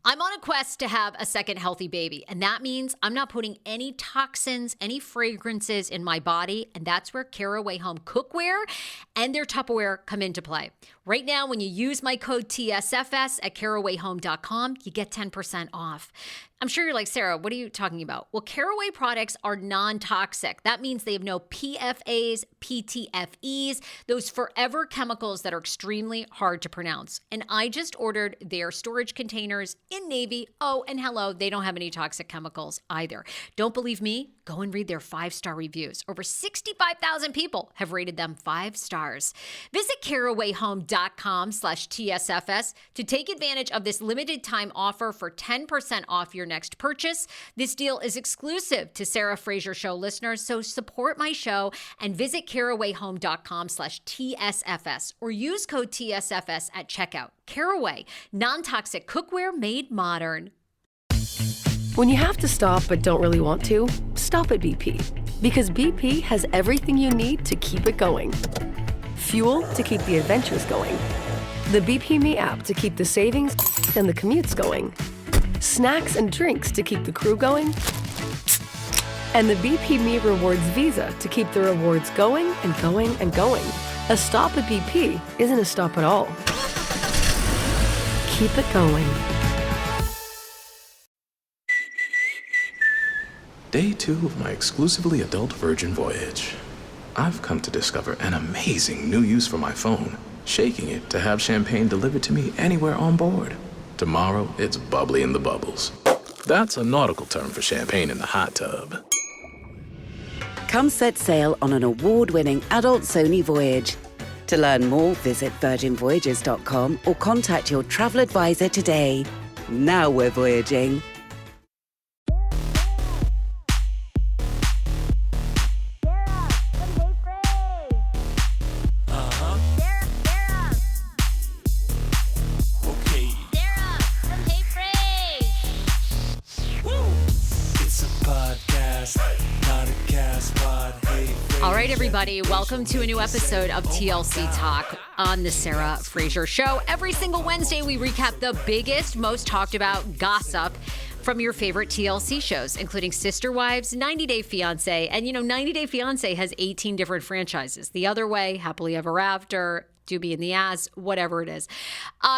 I'm on a quest to have a second healthy baby, and that means I'm not putting any toxins, any fragrances in my body, and that's where Caraway Home cookware and their Tupperware come into play. Right now, when you use my code TSFS at carawayhome.com, you get 10% off. I'm sure you're like, Sarah, what are you talking about? Well, Caraway products are non-toxic. That means they have no PFAs, PTFEs, those forever chemicals that are extremely hard to pronounce. And I just ordered their storage containers in navy. Oh, and hello, they don't have any toxic chemicals either. Don't believe me? Go and read their 5-star reviews. Over 65,000 people have rated them 5 stars. Visit carawayhome.com/TSFS to take advantage of this limited time offer for 10% off your next purchase. This deal is exclusive to Sarah Fraser Show listeners, so support my show and visit carawayhome.com/TSFS or use code TSFS at checkout. Caraway, non-toxic cookware made modern. When you have to stop but don't really want to, stop at BP. Because BP has everything you need to keep it going. Fuel to keep the adventures going. The BP Me app to keep the savings and the commutes going. Snacks and drinks to keep the crew going. And the BP Me Rewards Visa to keep the rewards going and going and going. A stop at BP isn't a stop at all. Keep it going. Day 2 of my exclusively adult virgin voyage. I've come to discover an amazing new use for my phone, shaking it to have champagne delivered to me anywhere on board. Tomorrow, it's bubbly in the bubbles. That's a nautical term for champagne in the hot tub. Come set sail on an award-winning adult Sony voyage. To learn more, visit virginvoyages.com or contact your travel advisor today. Now we're voyaging. Everybody, welcome to a new episode of TLC Talk on the Sarah Fraser Show. Every single Wednesday, we recap the biggest, most talked about gossip from your favorite TLC shows, including Sister Wives, 90 Day Fiancé, and 90 Day Fiancé has 18 different franchises. The Other Way, Happily Ever After, Doobie in the Ass, whatever it is.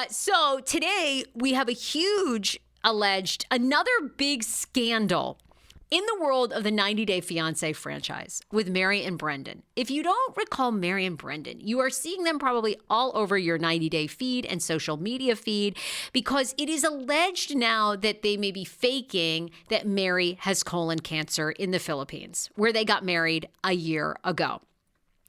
So today, we have a huge another big scandal in the world of the 90 Day Fiancé franchise with Mary and Brandan. If you don't recall Mary and Brandan, you are seeing them probably all over your 90 Day feed and social media feed because it is alleged now that they may be faking that Mary has colon cancer in the Philippines, where they got married a year ago.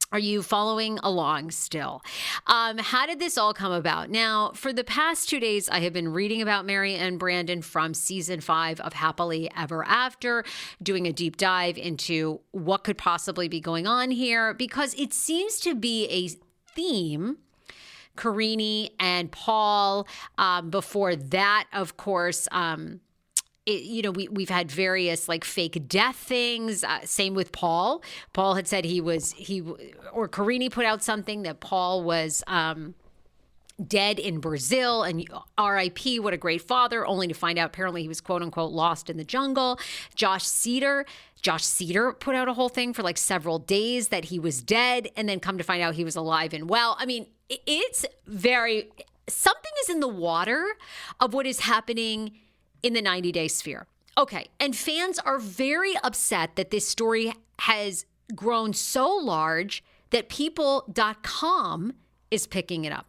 Are you following along still? How did this all come about? Now, for the past 2 days, I have been reading about Mary and Brandan from season 5 of Happily Ever After, doing a deep dive into what could possibly be going on here, because it seems to be a theme. Karine and Paul, before that, of course, we've had various fake death things. Same with Paul. Paul had said or Karine put out something that Paul was dead in Brazil and RIP, what a great father, only to find out apparently he was quote unquote lost in the jungle. Josh Cedar put out a whole thing for several days that he was dead and then come to find out he was alive and well. I mean, something is in the water of what is happening in the 90 Day sphere. Okay, and fans are very upset that this story has grown so large that people.com is picking it up.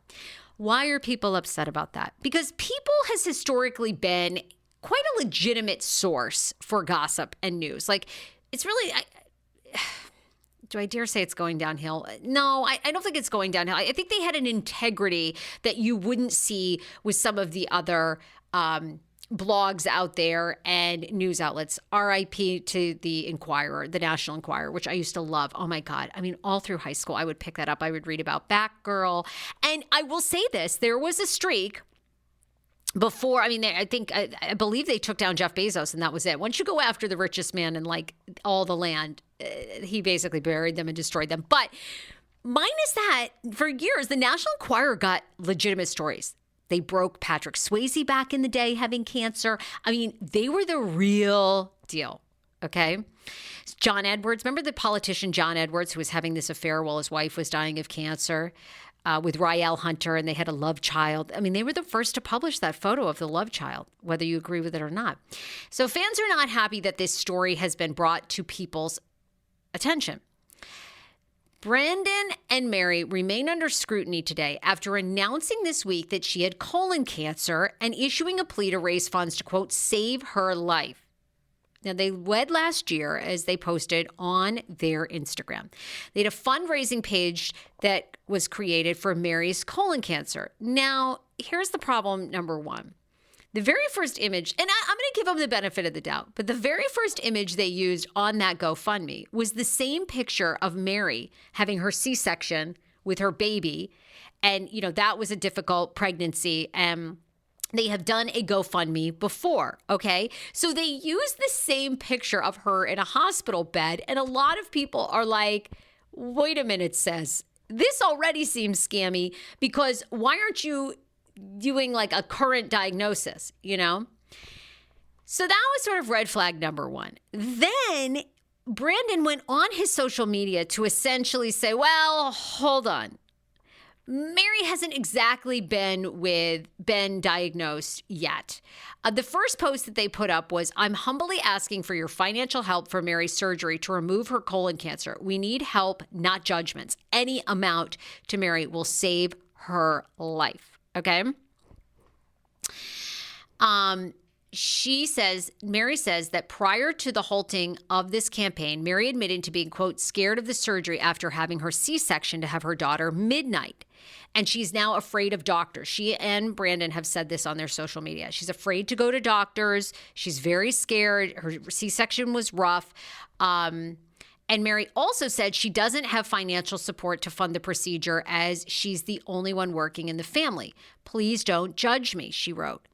Why are people upset about that? Because People has historically been quite a legitimate source for gossip and news. It's really, do I dare say it's going downhill? No, I don't think it's going downhill. I think they had an integrity that you wouldn't see with some of the other blogs out there and news outlets. RIP to the Inquirer, the National Enquirer, which I used to love. Oh my God. I mean, all through high school, I would pick that up. I would read about Batgirl. And I will say this, there was a streak before, I believe they took down Jeff Bezos and that was it. Once you go after the richest man and all the land, he basically buried them and destroyed them. But minus that, for years, the National Enquirer got legitimate stories. They broke Patrick Swayze back in the day having cancer. I mean, they were the real deal, okay? John Edwards, remember the politician John Edwards who was having this affair while his wife was dying of cancer with Rael Hunter, and they had a love child? I mean, they were the first to publish that photo of the love child, whether you agree with it or not. So fans are not happy that this story has been brought to people's attention. Brandan and Mary remain under scrutiny today after announcing this week that she had colon cancer and issuing a plea to raise funds to, quote, save her life. Now, they wed last year, as they posted on their Instagram. They had a fundraising page that was created for Mary's colon cancer. Now, here's the problem, number one. The very first image, and I'm going to give them the benefit of the doubt, but the very first image they used on that GoFundMe was the same picture of Mary having her C-section with her baby. And, you know, that was a difficult pregnancy. They have done a GoFundMe before, okay? So they use the same picture of her in a hospital bed, and a lot of people are like, wait a minute, sis. This already seems scammy, because why aren't you doing like a current diagnosis, you know? So that was sort of red flag number one. Then Brandan went on his social media to essentially say, well, hold on. Mary hasn't exactly been diagnosed yet. The first post that they put up was, I'm humbly asking for your financial help for Mary's surgery to remove her colon cancer. We need help, not judgments. Any amount to Mary will save her life. Okay. Mary says that prior to the halting of this campaign, Mary admitted to being, quote, scared of the surgery after having her C-section to have her daughter midnight. And she's now afraid of doctors. She and Brandan have said this on their social media. She's afraid to go to doctors. She's very scared. Her C-section was rough. And Mary also said she doesn't have financial support to fund the procedure as she's the only one working in the family. Please don't judge me, she wrote.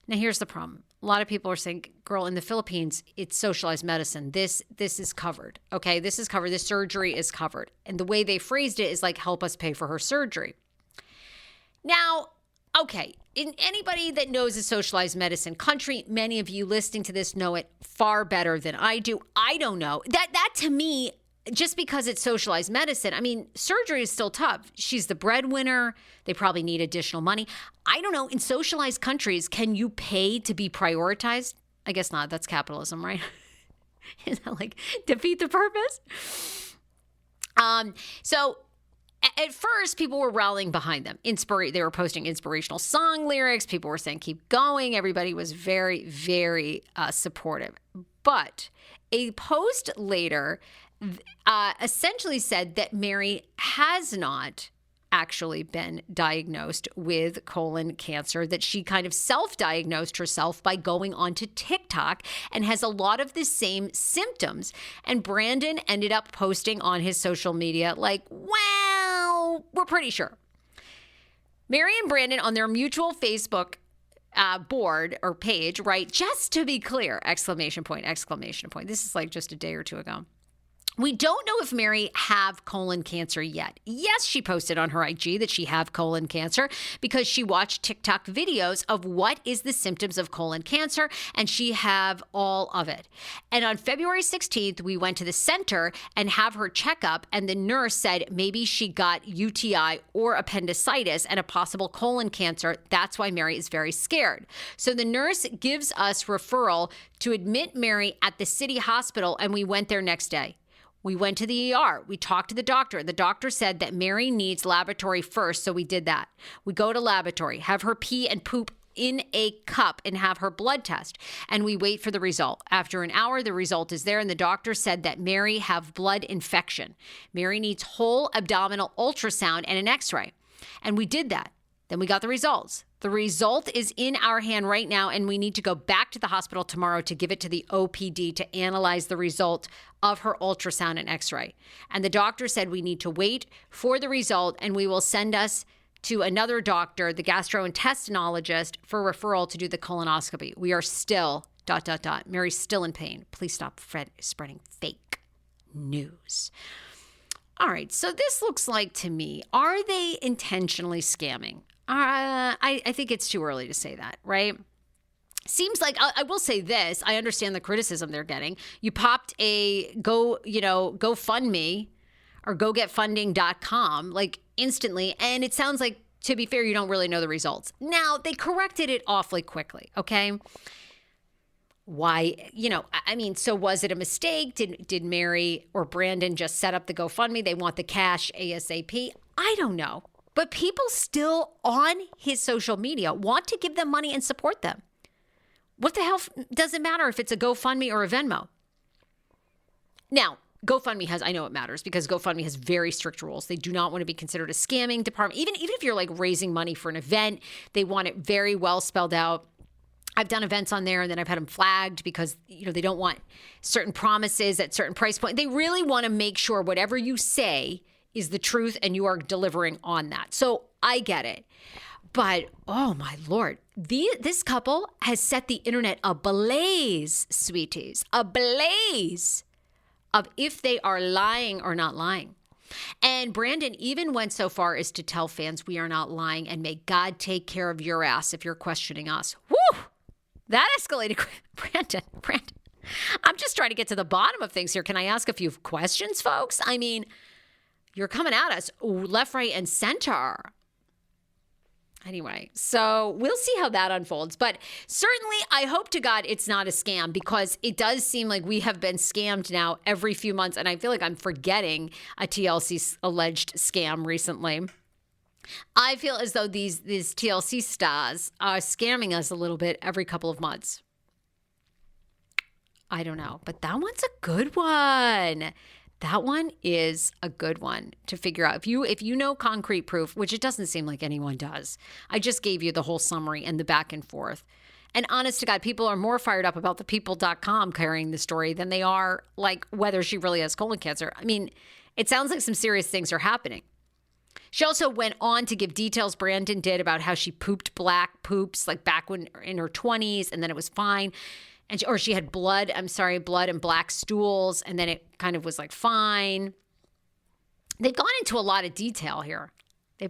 Now, here's the problem. A lot of people are saying, girl, in the Philippines, it's socialized medicine. This is covered, okay? This is covered. This surgery is covered. And the way they phrased it is like, help us pay for her surgery. Now, okay, anybody that knows a socialized medicine country, many of you listening to this know it far better than I do. I don't know. That to me, just because it's socialized medicine, I mean, surgery is still tough. She's the breadwinner. They probably need additional money. I don't know. In socialized countries, can you pay to be prioritized? I guess not. That's capitalism, right? Is that like defeat the purpose? So at first, people were rallying behind them. They were posting inspirational song lyrics. People were saying, keep going. Everybody was very, very supportive. But a post later essentially said that Mary has not actually been diagnosed with colon cancer, that she kind of self-diagnosed herself by going onto TikTok and has a lot of the same symptoms. And Brandan ended up posting on his social media like, well, we're pretty sure. Mary and Brandan on their mutual Facebook board or page, right? Just to be clear, exclamation point, exclamation point. This is like just a day or two ago. We don't know if Mary have colon cancer yet. Yes, she posted on her IG that she have colon cancer because she watched TikTok videos of what is the symptoms of colon cancer, and she have all of it. And on February 16th, we went to the center and have her check up, and the nurse said maybe she got UTI or appendicitis and a possible colon cancer. That's why Mary is very scared. So the nurse gives us referral to admit Mary at the city hospital, and we went there next day. We went to the ER. We talked to the doctor. The doctor said that Mary needs laboratory first, so we did that. We go to laboratory, have her pee and poop in a cup and have her blood test, and we wait for the result. After an hour, the result is there, and the doctor said that Mary have blood infection. Mary needs whole abdominal ultrasound and an x-ray, and we did that. Then we got the results. The result is in our hand right now, and we need to go back to the hospital tomorrow to give it to the OPD to analyze the result of her ultrasound and x-ray. And the doctor said we need to wait for the result, and we will send us to another doctor, the gastrointestinologist, for referral to do the colonoscopy. We are still, ... Mary's still in pain. Please stop spreading fake news. All right, so this looks like to me, are they intentionally scamming? I think it's too early to say that, right? Seems like, I will say this, I understand the criticism they're getting. You popped a GoFundMe or gogetfunding.com like instantly, and it sounds like, to be fair, you don't really know the results. Now, they corrected it awfully quickly, okay? Why, so was it a mistake? Did Mary or Brandan just set up the GoFundMe? They want the cash ASAP? I don't know. But people still on his social media want to give them money and support them. What the hell does it matter if it's a GoFundMe or a Venmo? Now, GoFundMe I know it matters because GoFundMe has very strict rules. They do not want to be considered a scamming department. Even if you're like raising money for an event, they want it very well spelled out. I've done events on there and then I've had them flagged because, they don't want certain promises at certain price point. They really want to make sure whatever you say is the truth and you are delivering on that. So I get it. But, oh my Lord, this couple has set the internet ablaze, sweeties, ablaze of if they are lying or not lying. And Brandan even went so far as to tell fans, we are not lying and may God take care of your ass if you're questioning us. Woo! That escalated. Brandan, I'm just trying to get to the bottom of things here. Can I ask a few questions, folks? I mean, you're coming at us left, right, and center. Anyway, so we'll see how that unfolds. But certainly, I hope to God it's not a scam because it does seem like we have been scammed now every few months. And I feel like I'm forgetting a TLC alleged scam recently. I feel as though these TLC stars are scamming us a little bit every couple of months. I don't know, but that one's a good one. That one is a good one to figure out. If you know concrete proof, which it doesn't seem like anyone does. I just gave you the whole summary and the back and forth. And honest to God, people are more fired up about the people.com carrying the story than they are like whether she really has colon cancer. I mean, it sounds like some serious things are happening. She also went on to give details Brandan did about how she pooped black poops like back when in her 20s and then it was fine. Or she had blood and black stools, and then it kind of was like fine. They've gone into a lot of detail here. I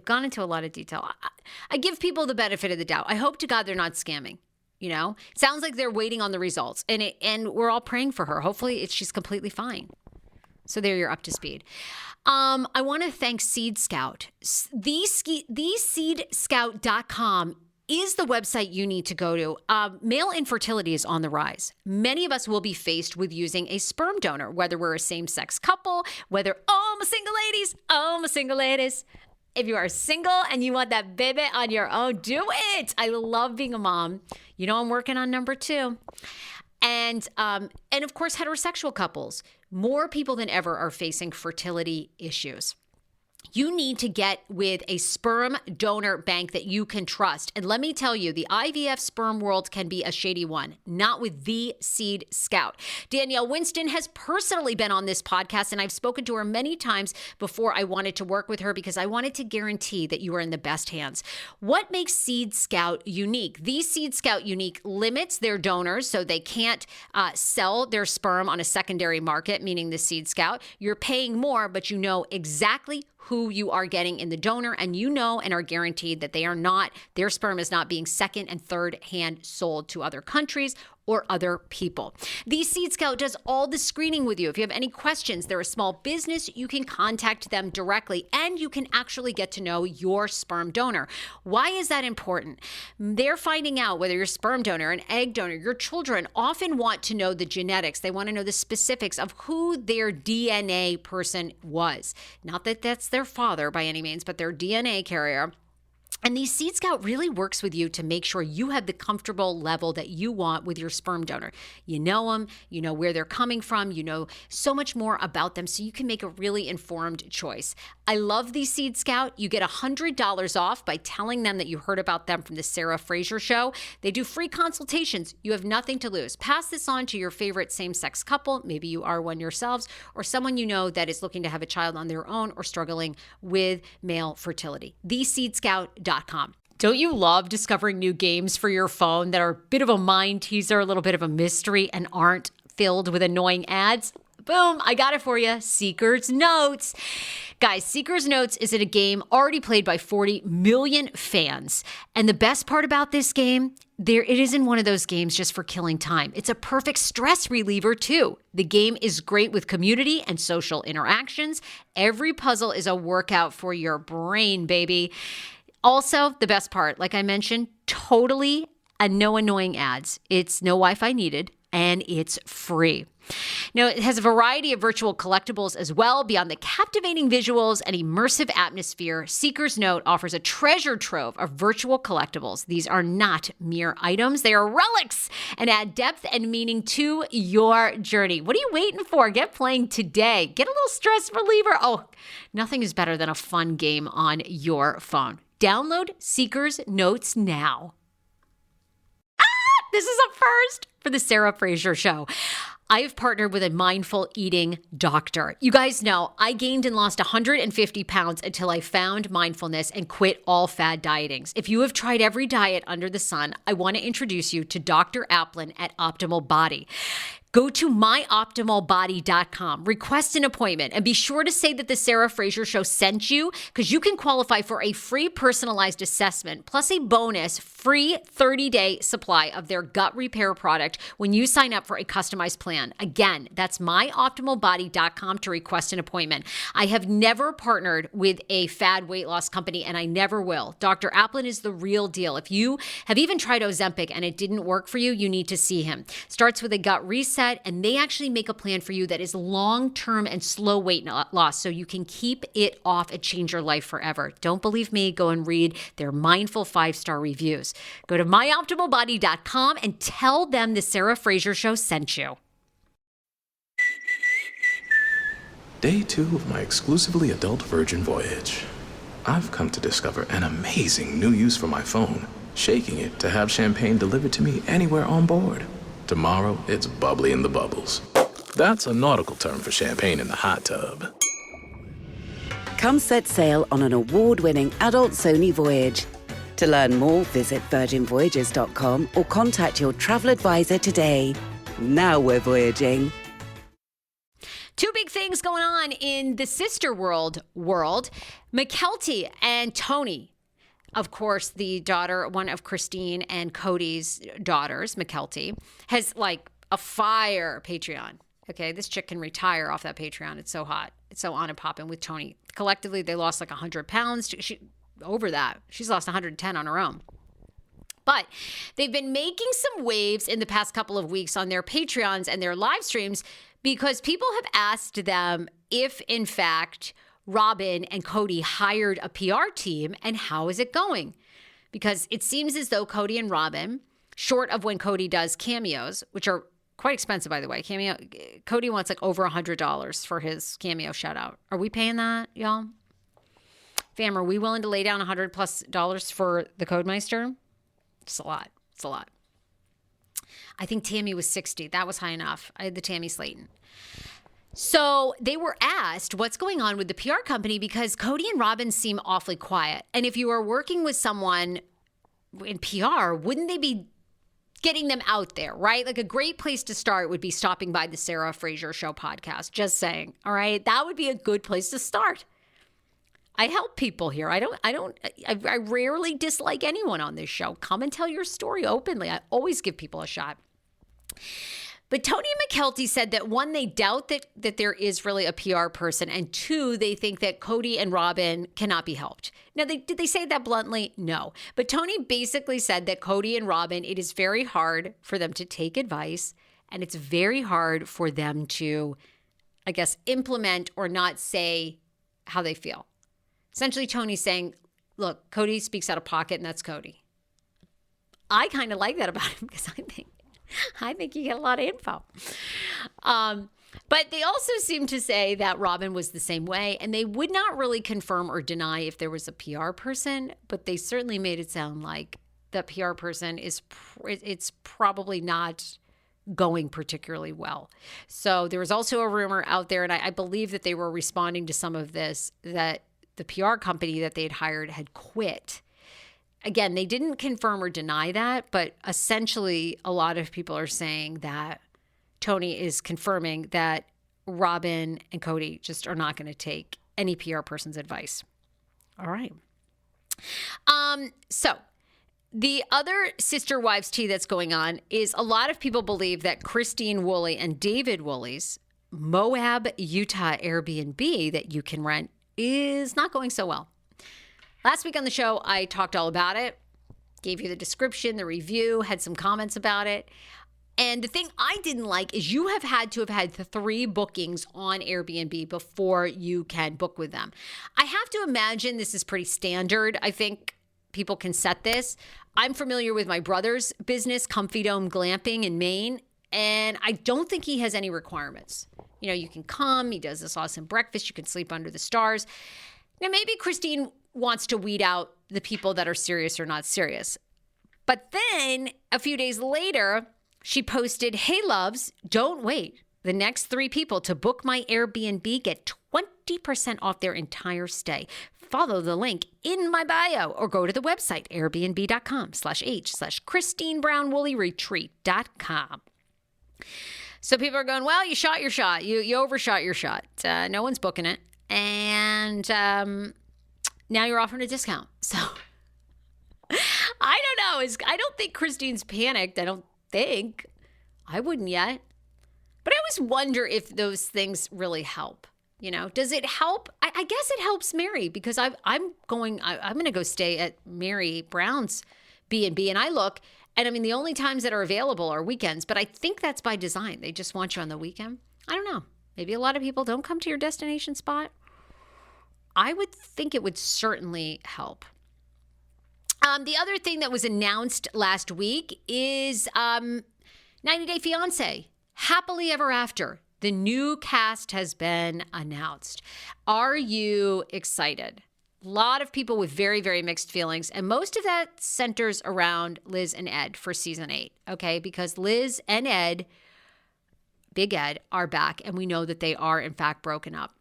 give people the benefit of the doubt. I hope to God they're not scamming. It sounds like they're waiting on the results, and we're all praying for her. Hopefully, she's completely fine. So there, you're up to speed. I want to thank Seed Scout. TheSeedScout.com is the website you need to go to. Male infertility is on the rise. Many of us will be faced with using a sperm donor, whether we're a same-sex couple, whether, my single ladies. If you are single and you want that baby on your own, do it. I love being a mom. I'm working on number 2. And of course, heterosexual couples. More people than ever are facing fertility issues. You need to get with a sperm donor bank that you can trust. And let me tell you, the IVF sperm world can be a shady one, not with the Seed Scout. Danielle Winston has personally been on this podcast, and I've spoken to her many times before I wanted to work with her because I wanted to guarantee that you are in the best hands. What makes Seed Scout unique? The Seed Scout unique limits their donors so they can't sell their sperm on a secondary market, meaning the Seed Scout. You're paying more, but you know exactly who you are getting in the donor, and and are guaranteed that their sperm is not being second and third hand sold to other countries or other people. The Seed Scout does all the screening with you. If you have any questions, they're a small business. You can contact them directly and you can actually get to know your sperm donor. Why is that important? They're finding out whether you're a sperm donor, an egg donor, your children often want to know the genetics. They want to know the specifics of who their DNA person was. Not that that's their father by any means, but their DNA carrier. And the Seed Scout really works with you to make sure you have the comfortable level that you want with your sperm donor. You know them, you know where they're coming from, you know so much more about them so you can make a really informed choice. I love the Seed Scout. You get $100 off by telling them that you heard about them from the Sarah Fraser Show. They do free consultations. You have nothing to lose. Pass this on to your favorite same-sex couple. Maybe you are one yourselves, or someone you know that is looking to have a child on their own or struggling with male fertility. TheSeedScout.com. Don't you love discovering new games for your phone that are a bit of a mind teaser, a little bit of a mystery, and aren't filled with annoying ads? Boom, I got it for you. Seeker's Notes. Guys, Seeker's Notes is a game already played by 40 million fans. And the best part about this game, it isn't one of those games just for killing time. It's a perfect stress reliever too. The game is great with community and social interactions. Every puzzle is a workout for your brain, baby. Also, the best part, like I mentioned, totally no annoying ads. It's no Wi-Fi needed, and it's free. Now, it has a variety of virtual collectibles as well. Beyond the captivating visuals and immersive atmosphere, Seeker's Note offers a treasure trove of virtual collectibles. These are not mere items. They are relics and add depth and meaning to your journey. What are you waiting for? Get playing today. Get a little stress reliever. Oh, nothing is better than a fun game on your phone. Download Seeker's Notes now. This is a first for the Sarah Fraser Show. I have partnered with a mindful eating doctor. You guys know I gained and lost 150 pounds until I found mindfulness and quit all fad dietings. If you have tried every diet under the sun, I want to introduce you to Dr. Applin at Optimal Body. Go to myoptimalbody.com, request an appointment, and be sure to say that the Sarah Fraser Show sent you, because you can qualify for a free personalized assessment, plus a bonus free 30-day supply of their gut repair product when you sign up for a customized plan. Again, that's myoptimalbody.com to request an appointment. I have never partnered with a fad weight loss company, and I never will. Dr. Applin is the real deal. If you have even tried Ozempic and it didn't work for you, you need to see him. Starts with a gut reset, and they actually make a plan for you that is long-term and slow weight loss, so you can keep it off and change your life forever. Don't believe me? Go and read their mindful 5-star reviews. Go to myoptimalbody.com and tell them the Sarah Fraser Show sent you. Day 2 of my exclusively adult virgin voyage. I've come to discover an amazing new use for my phone, shaking it to have champagne delivered to me anywhere on board. Tomorrow, it's bubbly in the bubbles. That's a nautical term for champagne in the hot tub. Come set sail on an award-winning adult Sony voyage. To learn more, visit virginvoyages.com or contact your travel advisor today. Now we're voyaging. Two big things going on in the sister world. Mykelti and Tony. Of course, the daughter, one of Christine and Kody's daughters, Mykelti, has like a fire Patreon. Okay, this chick can retire off that Patreon. It's so hot. It's so on and popping with Tony. Collectively, they lost like 100 pounds. Over that. She's lost 110 on her own. But they've been making some waves in the past couple of weeks on their Patreons and their live streams because people have asked them if, in fact, Robyn and Kody hired a PR team, and how is it going? Because it seems as though Kody and Robyn, short of when Kody does cameos, which are quite expensive, by the way. Kody wants like over $100 for his cameo shout out. Are we paying that, y'all? Fam, are we willing to lay down $100+ for the Codemeister? It's a lot. It's a lot. I think Tammy was 60. That was high enough. I had the Tammy Slayton. So they were asked what's going on with the PR company because Kody and Robyn seem awfully quiet. And if you are working with someone in PR, wouldn't they be getting them out there, right? Like a great place to start would be stopping by the Sarah Fraser Show podcast. Just saying, all right? That would be a good place to start. I help people here. I rarely dislike anyone on this show. Come and tell your story openly. I always give people a shot. But Tony and Mykelti said that one, they doubt that there is really a PR person, and two, they think that Kody and Robyn cannot be helped. Now, did they say that bluntly? No. But Tony basically said that Kody and Robyn, it is very hard for them to take advice, and it's very hard for them to, I guess, implement or not say how they feel. Essentially, Tony's saying, look, Kody speaks out of pocket, and that's Kody. I kind of like that about him because I think you get a lot of info. But they also seem to say that Robyn was the same way, and they would not really confirm or deny if there was a PR person, but they certainly made it sound like the PR person it's probably not going particularly well. So there was also a rumor out there, and I believe that they were responding to some of this, that the PR company that they'd hired had quit. Again, they didn't confirm or deny that, but essentially a lot of people are saying that Tony is confirming that Robyn and Kody just are not going to take any PR person's advice. All right. So the other sister wives tea that's going on is a lot of people believe that Christine Woolley and David Woolley's Moab, Utah Airbnb that you can rent is not going so well. Last week on the show, I talked all about it, gave you the description, the review, had some comments about it. And the thing I didn't like is you have had 3 bookings on Airbnb before you can book with them. I have to imagine this is pretty standard. I think people can set this. I'm familiar with my brother's business, Comfy Dome Glamping in Maine, and I don't think he has any requirements. You know, you can come, he does this awesome breakfast, you can sleep under the stars. Now, maybe Christine wants to weed out the people that are serious or not serious. But then a few days later, she posted, "Hey, loves, don't wait. The next 3 people to book my Airbnb get 20% off their entire stay. Follow the link in my bio or go to the website, airbnb.com/h/ChristineBrownWooleyRetreat.com. So people are going, well, you shot your shot. You overshot your shot. No one's booking it. And now you're offering a discount. So I don't know. I don't think Christine's panicked. I don't think. I wouldn't yet. But I always wonder if those things really help. You know, does it help? I guess it helps Mary because I'm going to go stay at Mary Brown's B&B, and I look, and I mean, the only times that are available are weekends, but I think that's by design. They just want you on the weekend. I don't know. Maybe a lot of people don't come to your destination spot. I would think it would certainly help. The other thing that was announced last week is 90 Day Fiancé, Happily Ever After. The new cast has been announced. Are you excited? A lot of people with very, very mixed feelings, and most of that centers around Liz and Ed for season 8, okay? Because Liz and Ed, Big Ed, are back, and we know that they are, in fact, broken up.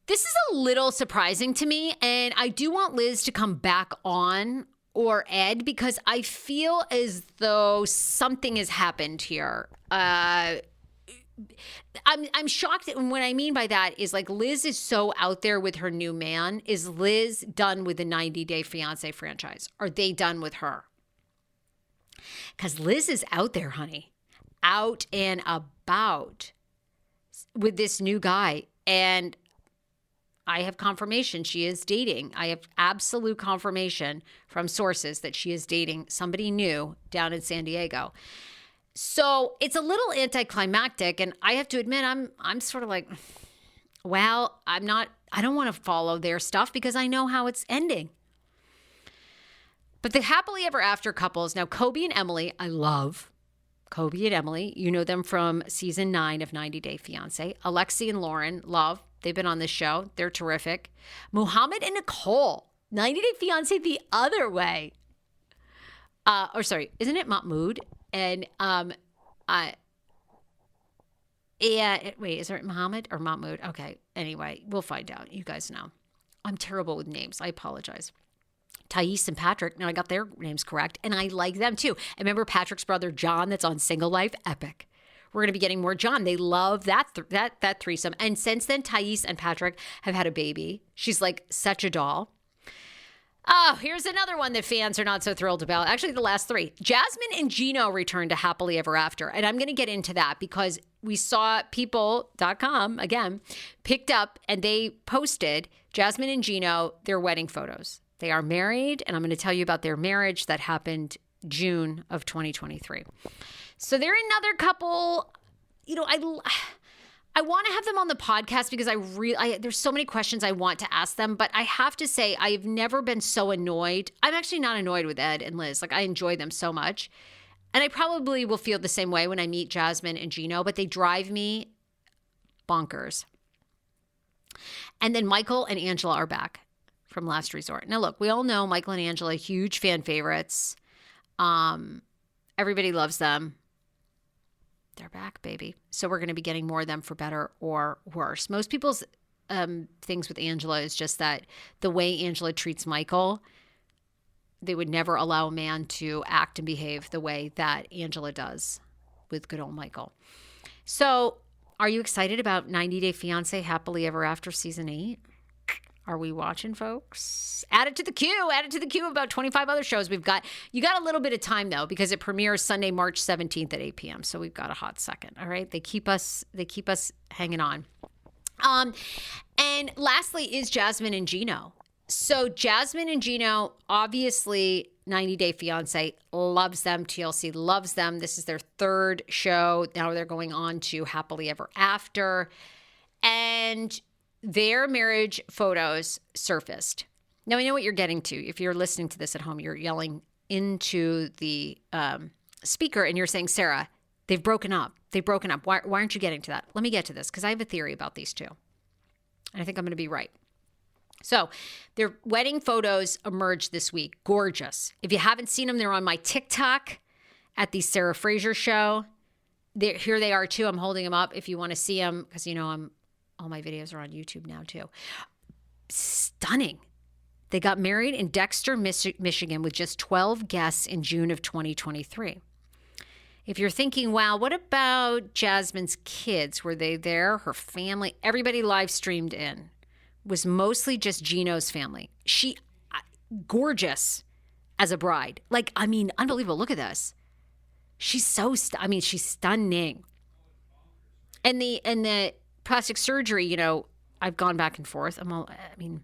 This is a little surprising to me, and I do want Liz to come back on, or Ed, because I feel as though something has happened here. I'm shocked. And what I mean by that is like Liz is so out there with her new man. Is Liz done with the 90 Day Fiancé franchise? Are they done with her? Because Liz is out there, honey, out and about with this new guy. And I have confirmation she is dating. I have absolute confirmation from sources that she is dating somebody new down in San Diego. So it's a little anticlimactic, and I have to admit, I'm sort of like, well, I don't want to follow their stuff because I know how it's ending. But the Happily Ever After couples, now Kody and Emily, I love Kody and Emily. You know them from season 9 of 90 Day Fiancé. Alexi and Lauren, love. They've been on this show. They're terrific. Muhammad and Nicole, 90 Day Fiancé the other way. Isn't it Mahmoud? And wait, is it Muhammad or Mahmoud? Okay, anyway, we'll find out. You guys know. I'm terrible with names. I apologize. Thais and Patrick, now I got their names correct, and I like them too. And remember Patrick's brother John that's on Single Life? Epic. We're going to be getting more John. They love that threesome. And since then, Thais and Patrick have had a baby. She's like such a doll. Oh, here's another one that fans are not so thrilled about. Actually, the last 3. Jasmine and Gino returned to Happily Ever After. And I'm going to get into that because we saw people.com, again, picked up and they posted Jasmine and Gino, their wedding photos. They are married, and I'm going to tell you about their marriage that happened June of 2023. So they're another couple, you know, I want to have them on the podcast because there's so many questions I want to ask them, but I have to say I've never been so annoyed. I'm actually not annoyed with Ed and Liz. Like I enjoy them so much. And I probably will feel the same way when I meet Jasmine and Gino, but they drive me bonkers. And then Michael and Angela are back from Last Resort. Now look, we all know Michael and Angela, huge fan favorites. Everybody loves them. They're back, baby. So we're going to be getting more of them for better or worse. Most people's things with Angela is just that the way Angela treats Michael, they would never allow a man to act and behave the way that Angela does with good old Michael. So Are you excited about 90 Day Fiancé Happily Ever After Season 8? Are we watching, folks? Add it to the queue. Add it to the queue of about 25 other shows we've got. You got a little bit of time, though, because it premieres Sunday, March 17th at 8 p.m. So we've got a hot second, all right? They keep us hanging on. And lastly is Jasmine and Gino. So Jasmine and Gino, obviously 90 Day Fiancé loves them. TLC loves them. This is their third show. Now they're going on to Happily Ever After. And their marriage photos surfaced. Now, I know what you're getting to. If you're listening to this at home, you're yelling into the speaker and you're saying, Sarah, they've broken up. They've broken up. Why aren't you getting to that? Let me get to this because I have a theory about these two. And I think I'm going to be right. So their wedding photos emerged this week. Gorgeous. If you haven't seen them, they're on my TikTok at the Sarah Fraser Show. Here they are too. I'm holding them up if you want to see them because, all my videos are on YouTube now too. Stunning. They got married in Dexter, Michigan with just 12 guests in June of 2023. If you're thinking, wow, what about Jasmine's kids? Were they there? Her family? Everybody live streamed in. Was mostly just Gino's family. She, gorgeous as a bride. Unbelievable. Look at this. She's she's stunning. And the plastic surgery, I've gone back and forth. It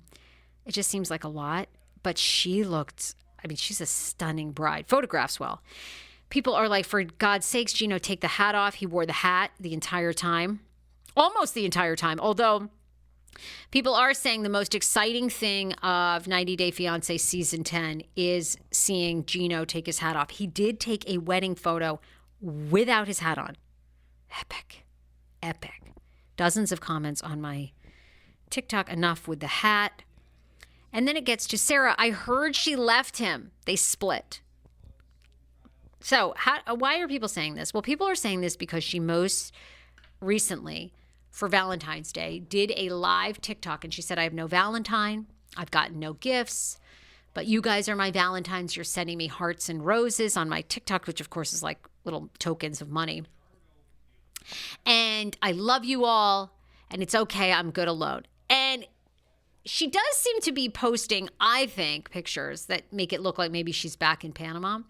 just seems like a lot, but she looked, she's a stunning bride. Photographs well. People are like, for God's sakes, Gino, take the hat off. He wore the hat the entire time, almost the entire time. Although people are saying the most exciting thing of 90 Day Fiancé Season 10 is seeing Gino take his hat off. He did take a wedding photo without his hat on. Epic. Dozens of comments on my TikTok. Enough with the hat. And then it gets to Sarah. I heard she left him. They split. So why are people saying this? Well, people are saying this because she most recently, for Valentine's Day, did a live TikTok. And she said, I have no Valentine. I've gotten no gifts. But you guys are my Valentines. You're sending me hearts and roses on my TikTok, which, of course, is like little tokens of money. And I love you all, and it's okay, I'm good alone. And she does seem to be posting, I think, pictures that make it look like maybe she's back in Panama.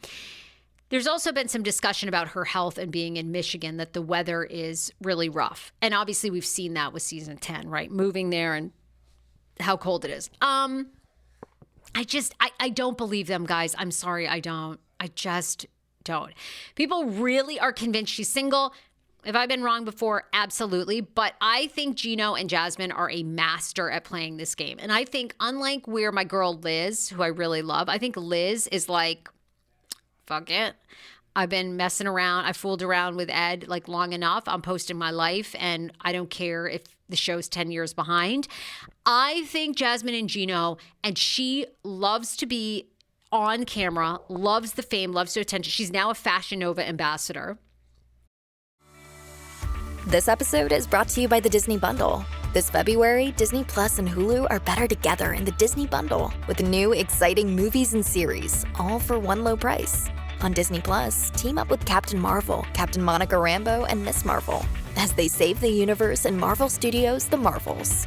There's also been some discussion about her health and being in Michigan, that the weather is really rough. And obviously we've seen that with season 10, right? Moving there and how cold it is. I don't believe them, guys. I'm sorry, I don't. I just don't. People really are convinced she's single. Have I been wrong before? Absolutely. But I think Gino and Jasmine are a master at playing this game. And I think, unlike where my girl Liz, who I really love, I think Liz is like, fuck it. I've been messing around. I fooled around with Ed like long enough. I'm posting my life and I don't care if the show's 10 years behind. I think Jasmine and Gino, and she loves to be on camera, loves the fame, loves the attention. She's now a Fashion Nova ambassador. This episode is brought to you by the Disney Bundle. This February, Disney Plus and Hulu are better together in the Disney Bundle with new, exciting movies and series, all for one low price. On Disney Plus, team up with Captain Marvel, Captain Monica Rambeau, and Miss Marvel as they save the universe in Marvel Studios' The Marvels.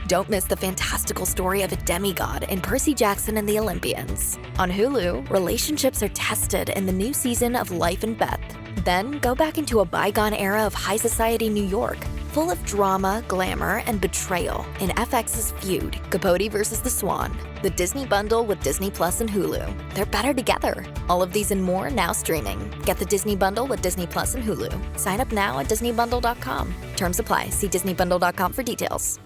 Don't miss the fantastical story of a demigod in Percy Jackson and the Olympians. On Hulu, relationships are tested in the new season of Life and Beth. Then go back into a bygone era of high society New York, full of drama, glamour, and betrayal in FX's feud, Kody versus the Swan. The Disney Bundle with Disney Plus and Hulu. They're better together. All of these and more now streaming. Get the Disney Bundle with Disney Plus and Hulu. Sign up now at DisneyBundle.com. Terms apply. See DisneyBundle.com for details.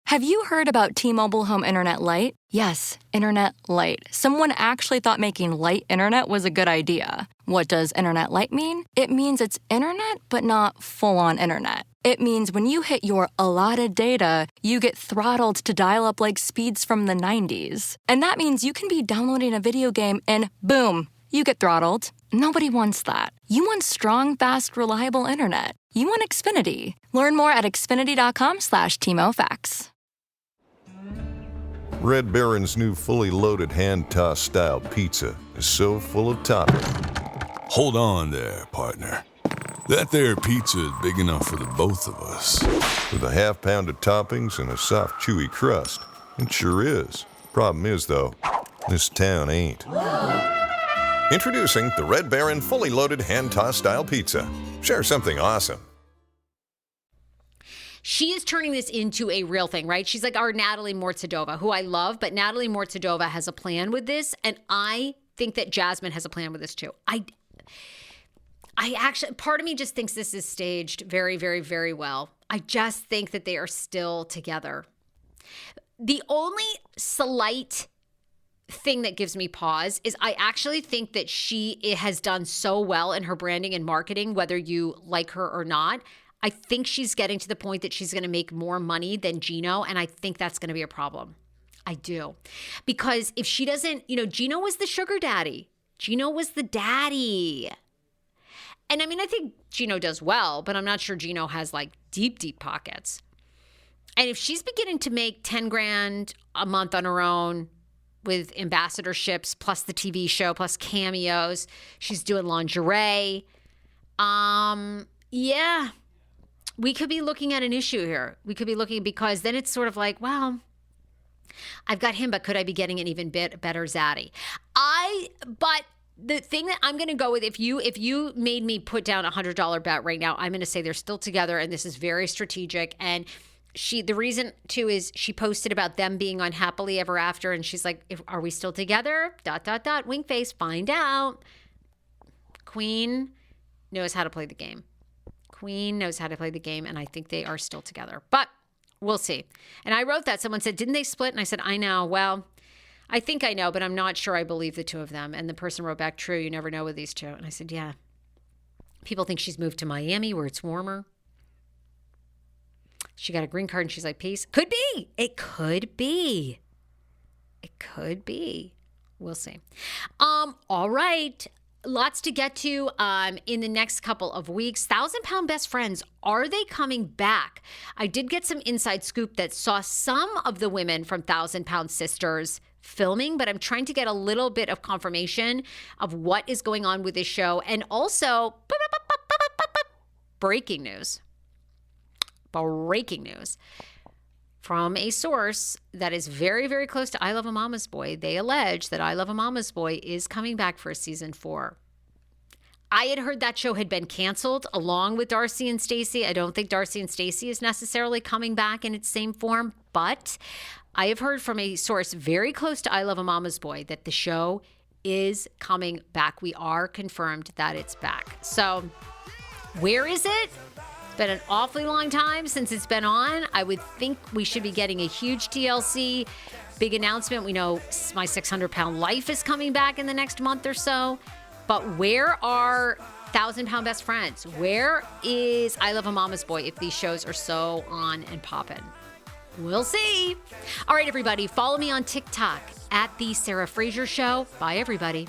Have you heard about T-Mobile Home Internet Lite? Yes, Internet Lite. Someone actually thought making light internet was a good idea. What does Internet Lite mean? It means it's internet, but not full-on internet. It means when you hit your allotted data, you get throttled to dial up like speeds from the 90s. And that means you can be downloading a video game and boom, you get throttled. Nobody wants that. You want strong, fast, reliable internet. You want Xfinity. Learn more at xfinity.com/TMOFAX. Red Baron's new fully loaded hand-tossed style pizza is so full of topping. Hold on there, partner. That there pizza is big enough for the both of us. With a half pound of toppings and a soft, chewy crust. It sure is. Problem is, though, this town ain't. Introducing the Red Baron fully loaded hand-tossed style pizza. Share something awesome. She is turning this into a real thing, right? She's like our Natalie Mortadova, who I love, but Natalie Mortadova has a plan with this, and I think that Jasmine has a plan with this too. I actually, part of me just thinks this is staged very, very, very well. I just think that they are still together. The only slight thing that gives me pause is I actually think that she has done so well in her branding and marketing, whether you like her or not. I think she's getting to the point that she's going to make more money than Gino, and I think that's going to be a problem. I do. Because if she doesn't, Gino was the sugar daddy. Gino was the daddy. And I mean, I think Gino does well, but I'm not sure Gino has like deep, deep pockets. And if she's beginning to make 10 grand a month on her own, with ambassadorships, plus the TV show, plus cameos. She's doing lingerie. Yeah, we could be looking at an issue here. We could be looking, because then it's sort of like, well, I've got him, but could I be getting an even better zaddy? But the thing that I'm going to go with, if you made me put down a $100 bet right now, I'm going to say they're still together, and this is very strategic. And the reason too is she posted about them being on happily ever after, and she's like, are we still together? ... Wink face, find out. Queen knows how to play the game. Queen knows how to play the game, and I think they are still together. But we'll see. And I wrote that. Someone said, didn't they split? And I said, I know. Well, I think I know, but I'm not sure I believe the two of them. And the person wrote back, true, you never know with these two. And I said, yeah. People think she's moved to Miami where it's warmer. She got a green card and she's like, peace. Could be. It could be. It could be. We'll see. All right. Lots to get to in the next couple of weeks. 1,000-pound best friends, are they coming back? I did get some inside scoop that saw some of the women from 1,000-pound sisters filming, but I'm trying to get a little bit of confirmation of what is going on with this show. And also, breaking news from a source that is very, very close to I Love a Mama's Boy. They allege that I Love a Mama's Boy is coming back for season 4. I had heard that show had been canceled along with Darcy and Stacey. I don't think Darcy and Stacey is necessarily coming back in its same form, but I have heard from a source very close to I Love a Mama's Boy that the show is coming back. We are confirmed that it's back. So where is it? It's been an awfully long time since it's been on. I would think we should be getting a huge TLC big announcement. We know My 600-Pound Life is coming back in the next month or so. But where are 1,000-Pound Best Friends? Where is I Love a Mama's Boy if these shows are so on and popping? We'll see. All right, everybody, follow me on TikTok at The Sarah Fraser Show. Bye, everybody.